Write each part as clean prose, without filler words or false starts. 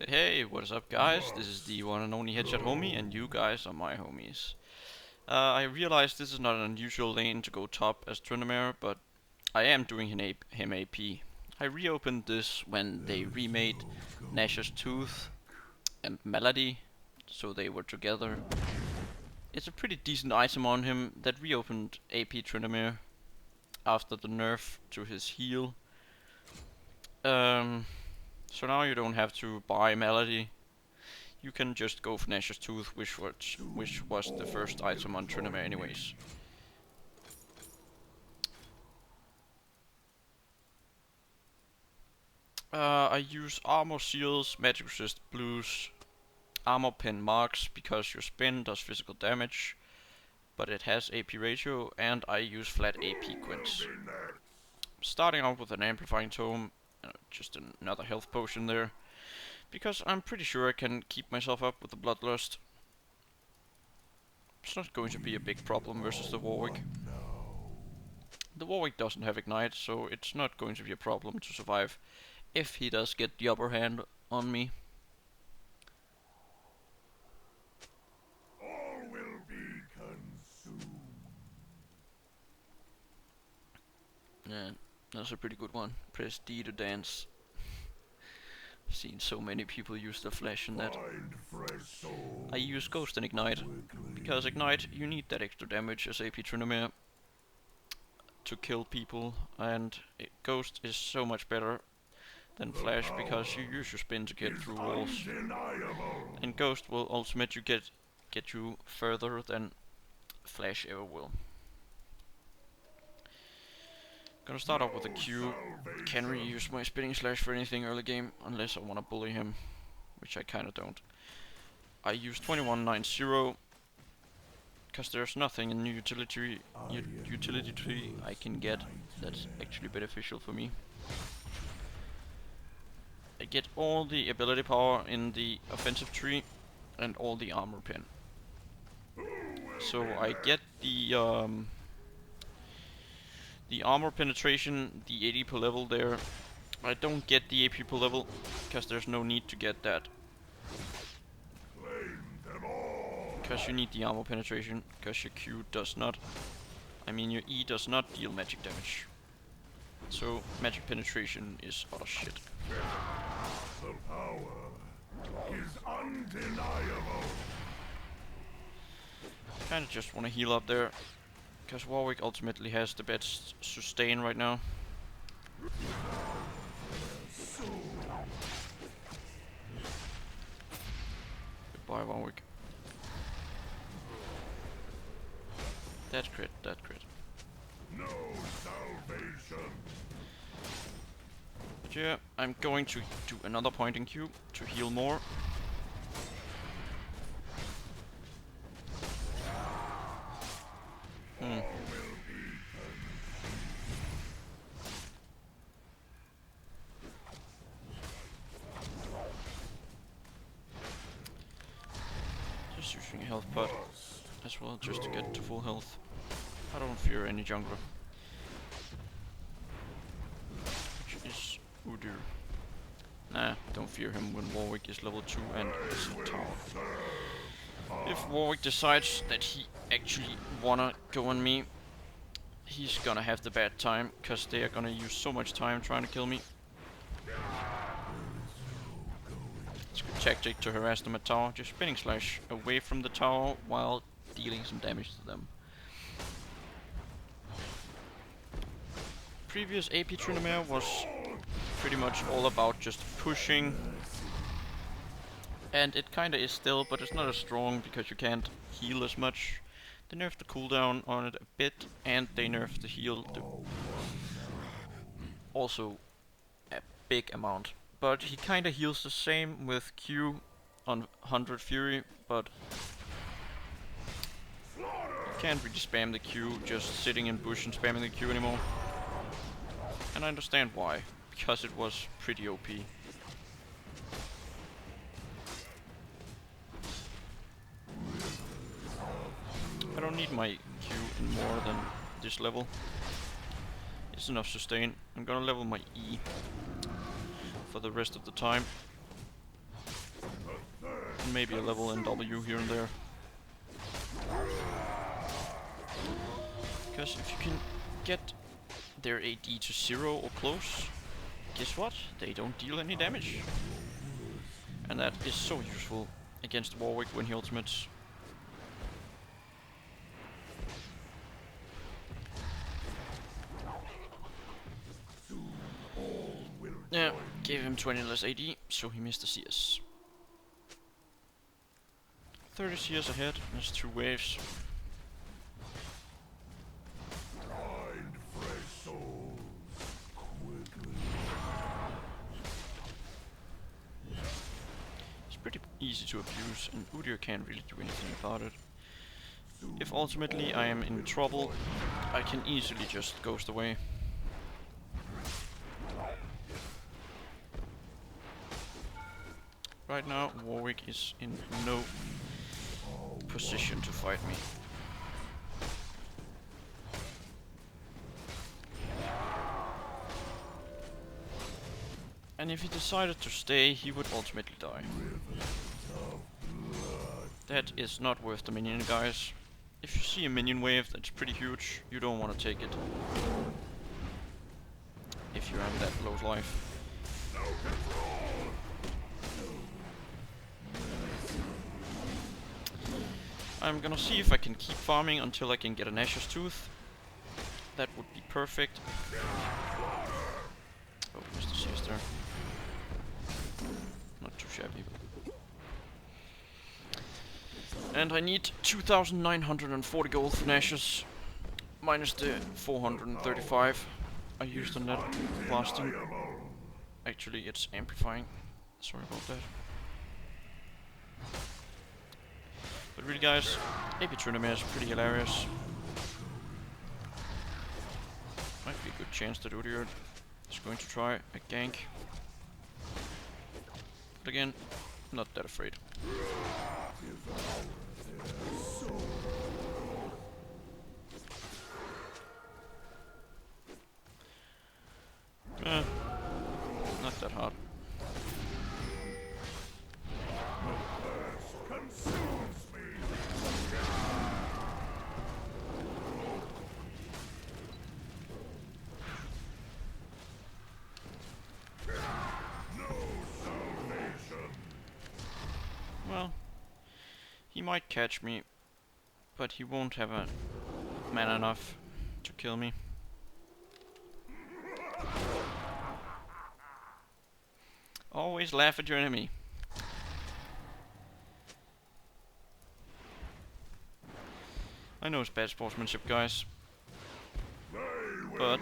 Hey, what is up guys? This is the one and only Headshot Homie, and you guys are my homies. I realize this is not an unusual lane to go top as Tryndamere, but I am doing him AP. I reopened this when they remade Nash's Tooth and Melody, so they were together. It's a pretty decent item on him that reopened AP Tryndamere after the nerf to his heal. So now you don't have to buy Melody. You can just go for Nash's Tooth, which was the first item on Tryndamere anyways. I use armor seals, magic resist blues, armor pen marks because your spin does physical damage, but it has AP ratio, and I use flat AP quints. Starting out with an amplifying tome, just another health potion there, because I'm pretty sure I can keep myself up with the bloodlust. It's not going to be a big problem versus the Warwick. The Warwick doesn't have Ignite, so it's not going to be a problem to survive if he does get the upper hand on me. All will be consumed. Yeah, that's a pretty good one. Press D to dance. I've seen so many people use the flash in that. I use Ghost and Ignite, because Ignite, you need that extra damage as AP Tryndamere to kill people, and Ghost is so much better than Flash because you use your spin to get through walls, and Ghost will ultimate you get you further than Flash ever will. Gonna start off with a Q. Can't really use my spinning slash for anything early game unless I wanna bully him, which I kinda don't. I use 2190 because there's nothing in the utility tree I can get that's actually beneficial for me. I get all the ability power in the offensive tree and all the armor pin. So I get the armor penetration, the 80 per level there. I don't get the AP per level because there's no need to get that. Because you need the armor penetration, because your Q does not, your E does not deal magic damage. So magic penetration is utter shit. The power is undeniable. Kinda just wanna heal up there, because Warwick ultimately has the best sustain right now. Goodbye, Warwick. That crit, that crit. No salvation. But yeah, I'm going to do another pointing Q to heal more. Just using a health pot as well, just to get to full health. I don't fear any jungler. Which is Udyr. Nah, don't fear him when Warwick is level 2 and is a tower. If Warwick decides that he actually wanna go on me, he's gonna have the bad time, cause they are gonna use so much time trying to kill me. It's a good tactic to harass them at tower, just spinning slash away from the tower while dealing some damage to them. Previous AP Tryndamere was pretty much all about just pushing, and it kinda is still, but it's not as strong because you can't heal as much. They nerfed the cooldown on it a bit, and they nerfed the heal also a big amount. But he kinda heals the same with Q on 100 Fury, but you can't really spam the Q just sitting in bush and spamming the Q anymore. And I understand why, because it was pretty OP. I don't need my Q in more than this level. It's enough sustain. I'm gonna level my E for the rest of the time. maybe a level in W here and there. Because if you can get their AD to 0 or close, guess what? They don't deal any damage. And that is so useful against Warwick when he ultimates. Yeah, gave him 20 less AD, so he missed the CS. 30 CS ahead, there's 2 waves. Find fresh souls quickly. It's pretty easy to abuse, and Udyr can't really do anything about it. If ultimately I am in trouble, I can easily just ghost away. Right now, Warwick is in no position to fight me. And if he decided to stay, he would ultimately die. That is not worth the minion, guys. If you see a minion wave that's pretty huge, you don't want to take it. If you're in that low life. I'm gonna see if I can keep farming until I can get a Nashor's Tooth. That would be perfect. Oh, Mr. CS there. Not too shabby. And I need 2,940 gold for Nashor's, minus the 435 I used on that blasting. Actually, it's amplifying. Sorry about that. But really, guys, maybe Tryndamere is pretty hilarious. Might be a good chance that Udyr is going to try a gank. But again, not that afraid. Not that hard. Well, he might catch me, but he won't have a mana enough to kill me. Always laugh at your enemy. I know it's bad sportsmanship, guys, but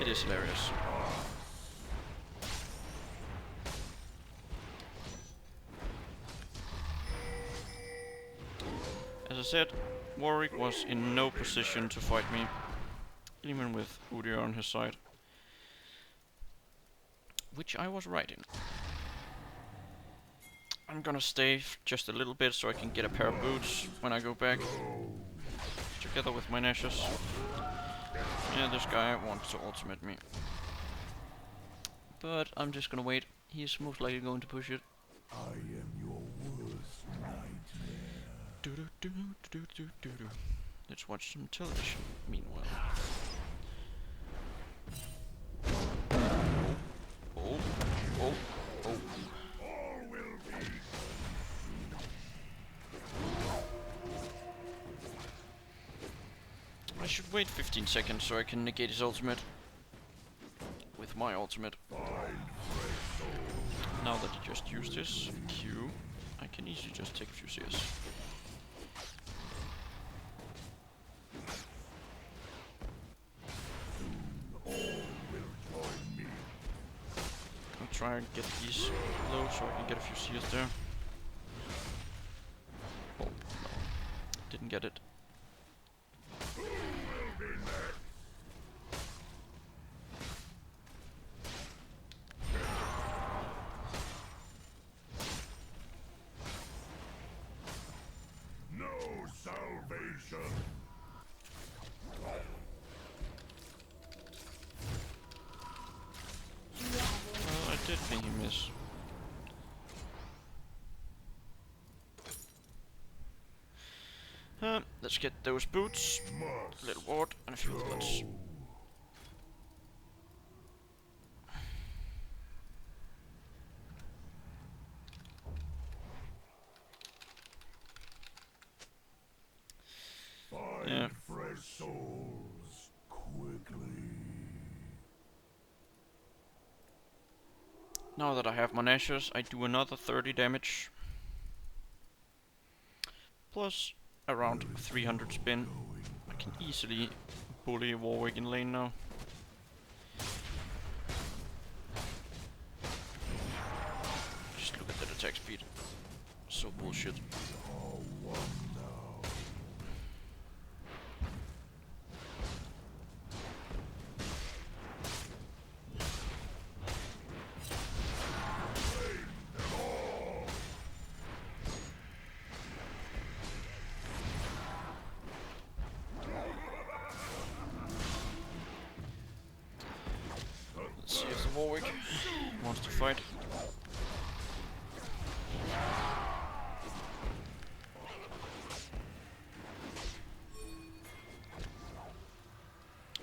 it is hilarious. As I said, Warwick was in no position to fight me, even with Udyr on his side. Which I was right in. I'm gonna stay just a little bit so I can get a pair of boots when I go back. Together with my Nashor's. Yeah, this guy wants to ultimate me. But I'm just gonna wait. He's most likely going to push it. I am your worst nightmare. Let's watch some television meanwhile. Oh, oh, oh. All will be. I should wait 15 seconds so I can negate his ultimate. With my ultimate. Now that he just used his Q, I can easily just take a few CS. I'll try and get these low so I can get a few CS there. Oh, no. Didn't get it. No salvation. Well, I did think he missed. Let's get those boots, a little ward, and a few bullets. Find fresh souls quickly. Now that I have my Nashers, I do another 30 damage. Plus around 300 spin. I can easily bully a Warwick in lane now. Just look at that attack speed. So bullshit. Let's see if the Warwick wants to fight.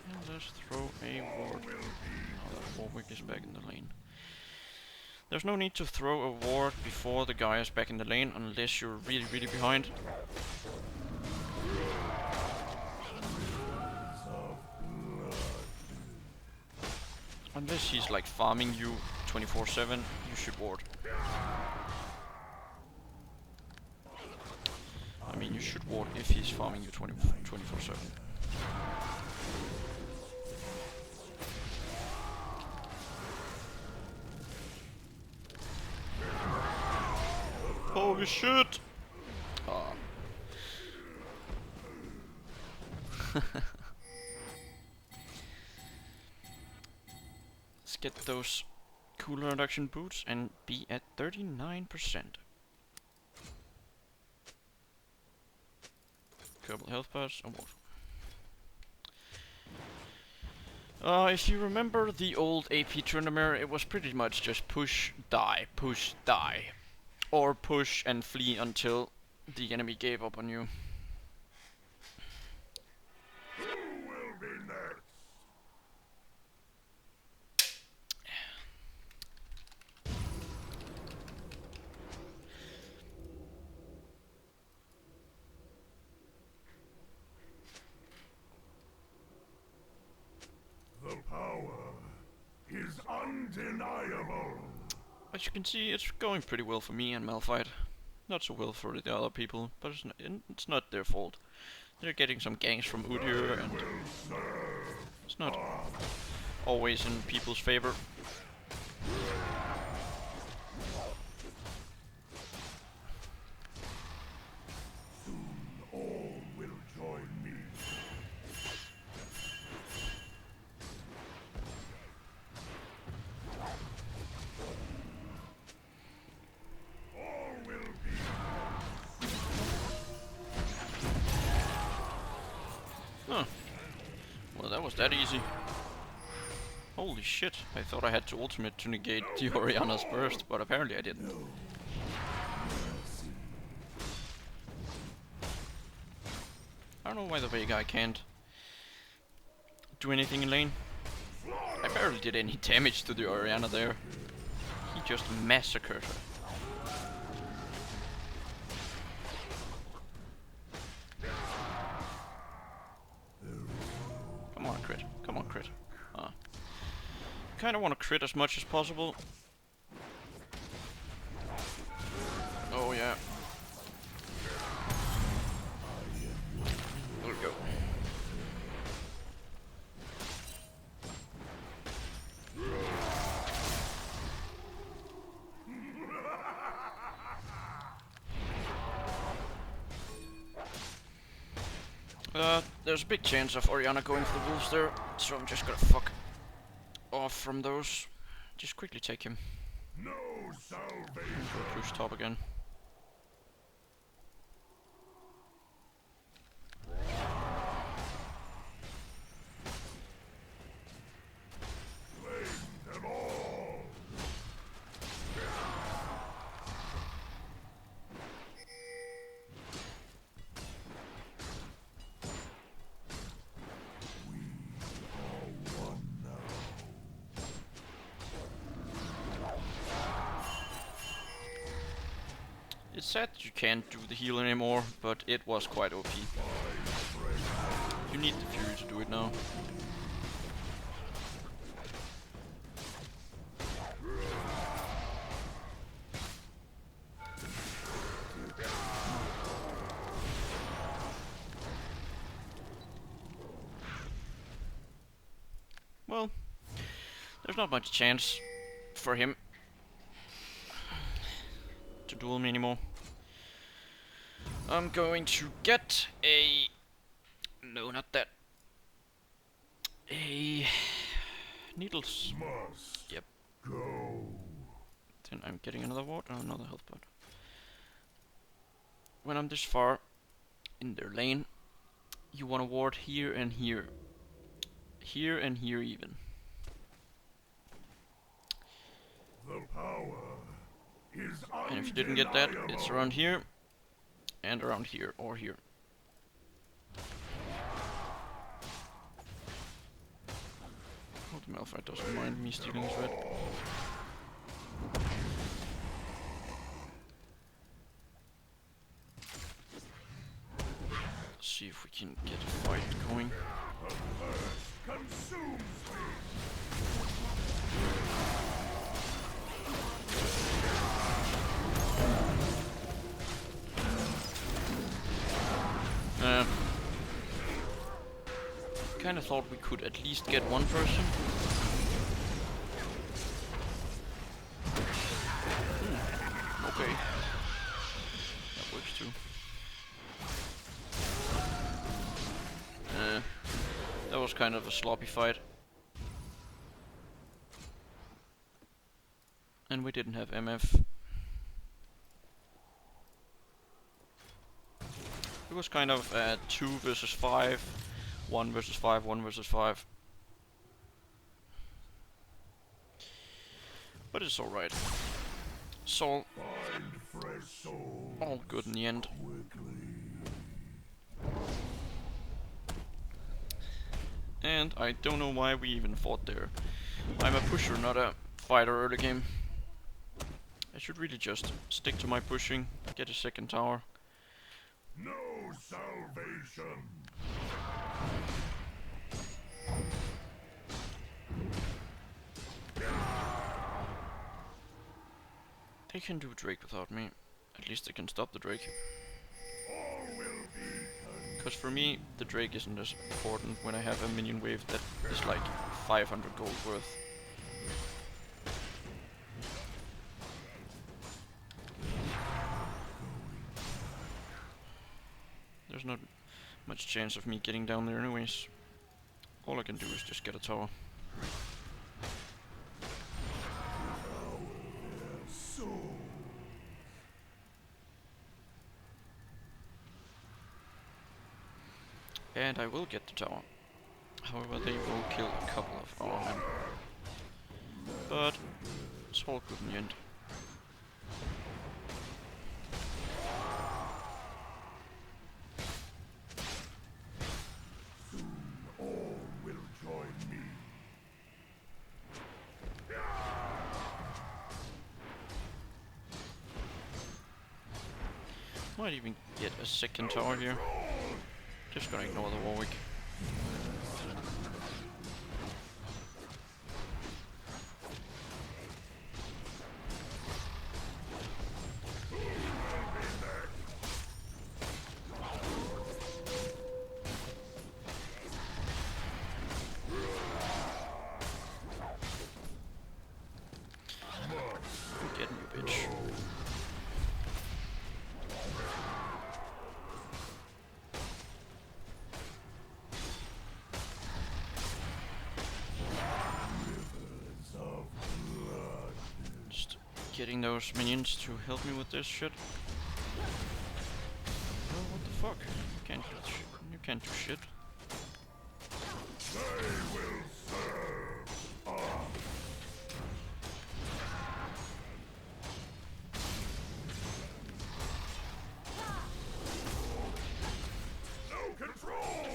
And let's throw a ward. Now that Warwick is back in the lane. There's no need to throw a ward before the guy is back in the lane unless you're really, really behind. Unless he's like farming you 24/7, you should ward. I mean, you should ward if he's farming you 24/7. Holy shit! Ah. Let's get those cooler reduction boots and be at 39%. Couple health bars and water. If you remember the old AP Tryndamere, it was pretty much just push, die, or push and flee until the enemy gave up on you. Who will be next? The power is undeniable. As you can see, it's going pretty well for me and Malphite. Not so well for the other people, but it's not their fault. They're getting some ganks from Udyr, and it's not always in people's favor. Soon all will join me. All will be. Huh. Well, that was that easy. Holy shit, I thought I had to ultimate to negate the Orianna's burst, but apparently I didn't. I don't know why the Veigar can't do anything in lane. I barely did any damage to the Orianna there. He just massacred her. Come on, crit. Come on, crit. Kinda wanna crit as much as possible. Oh yeah. There we go. There's a big chance of Orianna going for the wolves there, so I'm just gonna fuck off from those. Just quickly take him. No salvation. Push top again. Claim them all. It's sad that you can't do the heal anymore, but it was quite OP. You need the Fury to do it now. Well, there's not much chance for him to duel me anymore. I'm going to get a... No, not that. A... Needles. Must Yep. go. Then I'm getting another ward and another health pot. When I'm this far in their lane, you want to ward here and here. Here and here even. The power is And if you didn't get that, it's around here. And around here, or here. Hope the Malphite doesn't mind me stealing his red. Let's see if we can get a fight going. consumes me. Kind of thought we could at least get one person. Okay. That works too. That was kind of a sloppy fight. And we didn't have MF. It was kind of 2 versus 5, 1 versus 5, 1 versus 5. But it's alright. It's all good in the end. And I don't know why we even fought there. I'm a pusher, not a fighter early game. I should really just stick to my pushing, get a second tower. No salvation. They can do Drake without me. At least they can stop the Drake. All will be Because for me, the Drake isn't as important when I have a minion wave that is like 500 gold worth. There's not much chance of me getting down there anyways. All I can do is just get a tower. And I will get the tower. However, they will kill a couple of our men. But it's all good in the end. all will join me. Might even get a second tower here. Just gonna ignore the Warwick. I'm getting you, bitch. Just getting those minions to help me with this shit. Oh, what the fuck? You can't do shit. They will serve us. No control.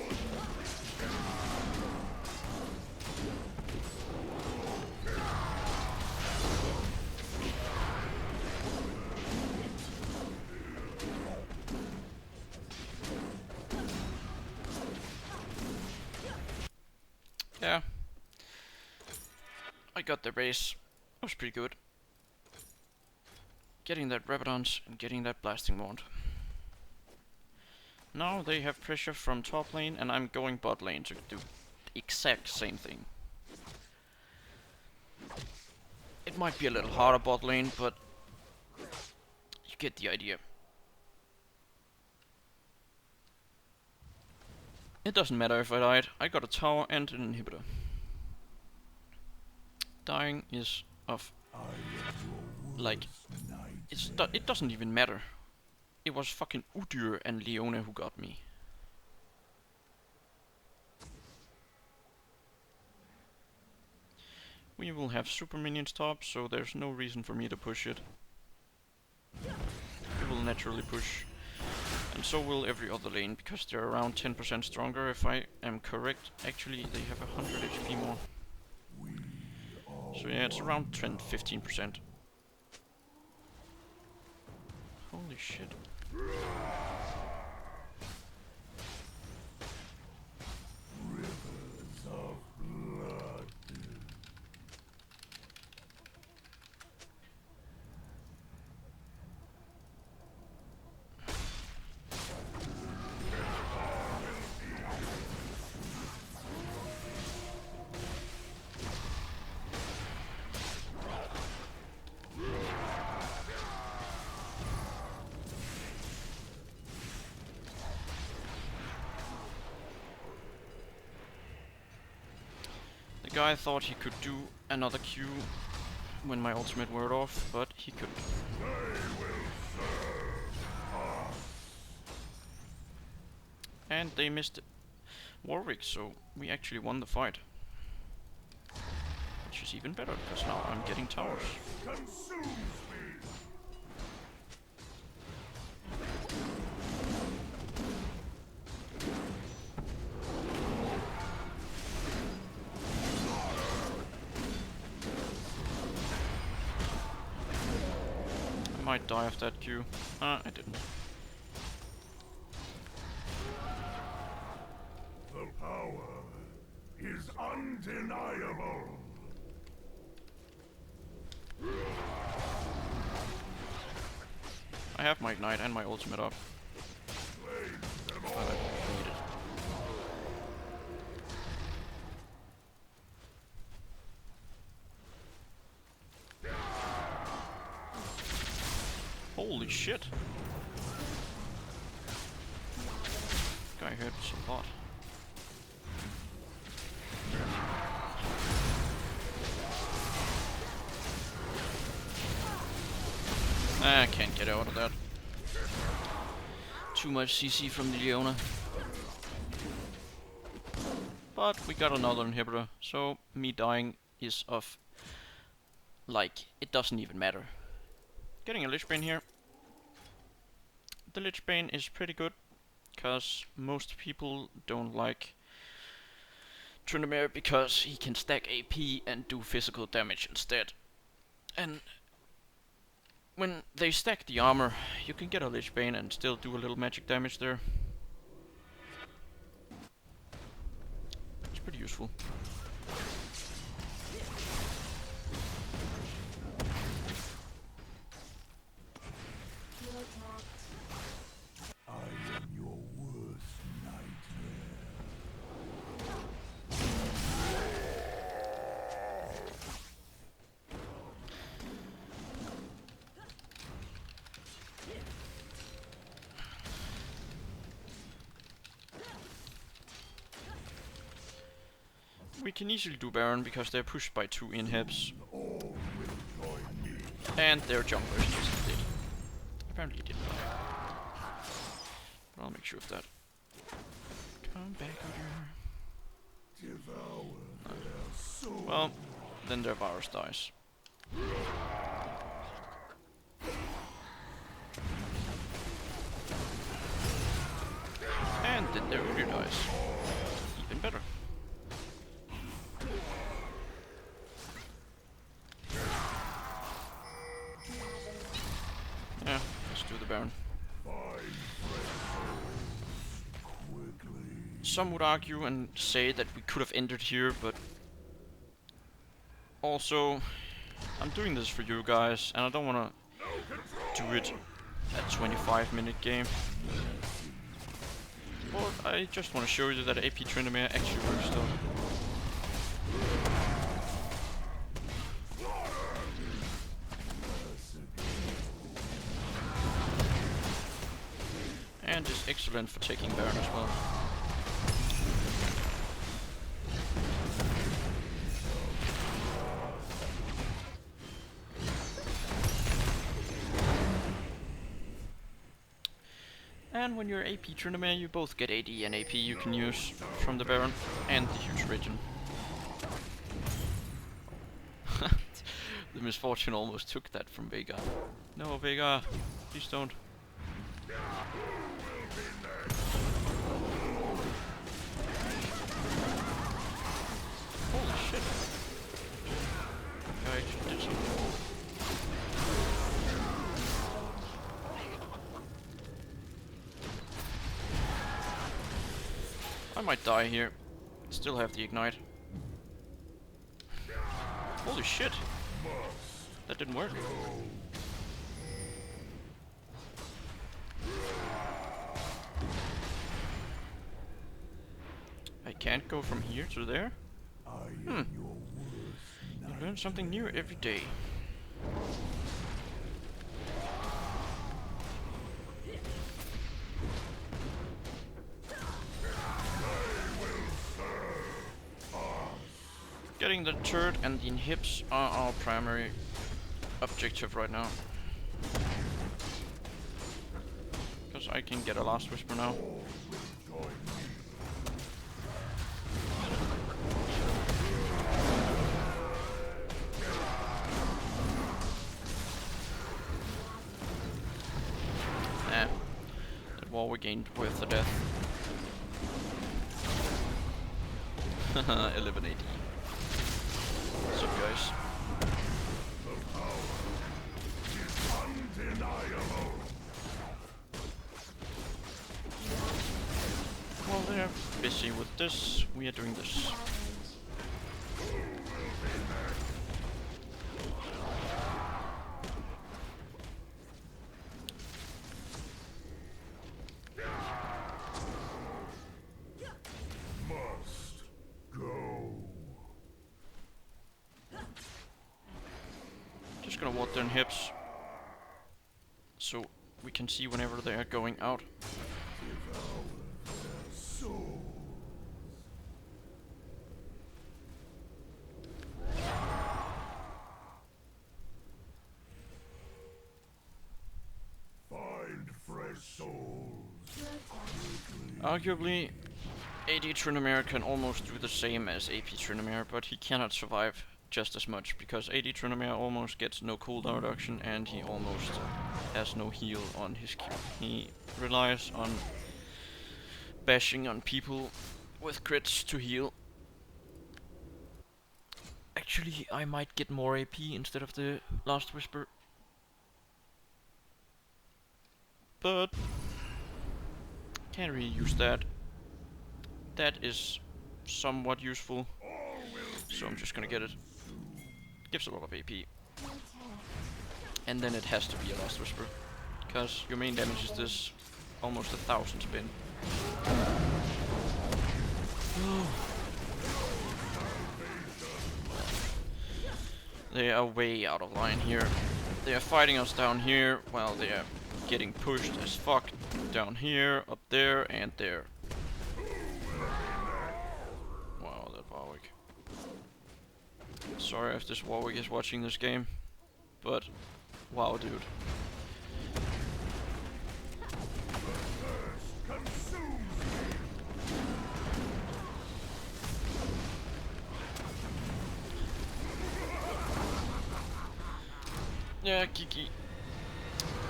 got their base. That was pretty good. Getting that Rabadons and getting that Blasting Wand. Now they have pressure from top lane, and I'm going bot lane to do the exact same thing. It might be a little harder bot lane, but you get the idea. It doesn't matter if I died. I got a tower and an inhibitor. Dying is of like it doesn't even matter. It was fucking Udyr and Leona who got me. We will have super minions top, so there's no reason for me to push it. It will naturally push. And so will every other lane, because they're around 10% stronger if I am correct. Actually, they have 100 HP more. So yeah, it's around 15%. Holy shit. The guy thought he could do another Q when my ultimate wore off, but he couldn't. And they missed Warwick, so we actually won the fight. Which is even better, because now I'm getting towers. I might die of that Q. I didn't. The power is undeniable. I have my Ignite and my ultimate up. But I need it. Holy shit! Guy hurts a lot. I can't get out of that. Too much CC from the Leona. But we got another inhibitor, so me dying is of... like, it doesn't even matter. Getting a Lich Bane here. The Lich Bane is pretty good, because most people don't like Tryndamere because he can stack AP and do physical damage instead. And when they stack the armor, you can get a Lich Bane and still do a little magic damage there. It's pretty useful. I am your worst nightmare. We can easily do Baron because they're pushed by 2 inhibs. And their jumpers just did. Apparently it didn't. But I'll make sure of that. Come back over here. Well, then their virus dies. And then their Udyr dies. Even better. Yeah, let's do the Baron. Some would argue and say that we could have ended here, but Also, I'm doing this for you guys, and I don't wanna do it a 25-minute game. But I just wanna show you that AP Tryndamere actually works still. And is excellent for taking Baron as well. And when you're AP Tryndamere, you both get AD and AP you can use from the Baron and the huge regen. The misfortune almost took that from Veigar. No, Veigar, please don't. Holy shit. I actually did something. I might die here. Still have the ignite. Holy shit. That didn't work. I can't go from here to there? You learn something new every day. Getting the turret and the inhibs are our primary objective right now. Because I can get a last whisper now. Nah. That war we gained with the death. 11 AD. What's up, guys? While they're busy with this, we are doing this. Must go. Just gonna ward their hips, so we can see whenever they are going out. Find fresh souls. Arguably, AD Tryndamere can almost do the same as AP Tryndamere, but he cannot survive just as much, because AD Tryndamere almost gets no cooldown reduction and he almost has no heal on his Q. He relies on bashing on people with crits to heal. Actually, I might get more AP instead of the Last Whisper. But can't really use that. That is somewhat useful, so I'm just gonna get it. Gives a lot of AP. And then it has to be a Last Whisper, because your main damage is this almost 1,000 spin. They are way out of line here. They are fighting us down here, while they are getting pushed as fuck down here, up there, and there. Wow, that Warwick. Sorry if this Warwick is watching this game, but wow, dude. Yeah, Kiki.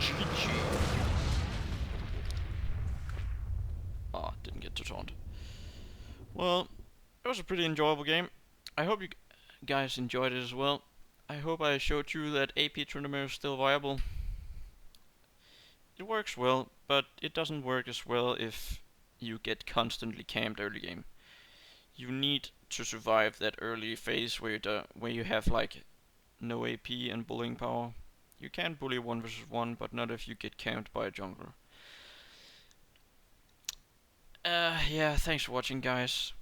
GG. Ah, didn't get to taunt. Well, it was a pretty enjoyable game. I hope you guys enjoyed it as well. I hope I showed you that AP Tryndamere is still viable. It works well, but it doesn't work as well if you get constantly camped early game. You need to survive that early phase where you have like no AP and bullying power. You can bully 1 versus 1, but not if you get camped by a jungler. Yeah, thanks for watching, guys,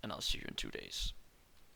and I'll see you in 2 days.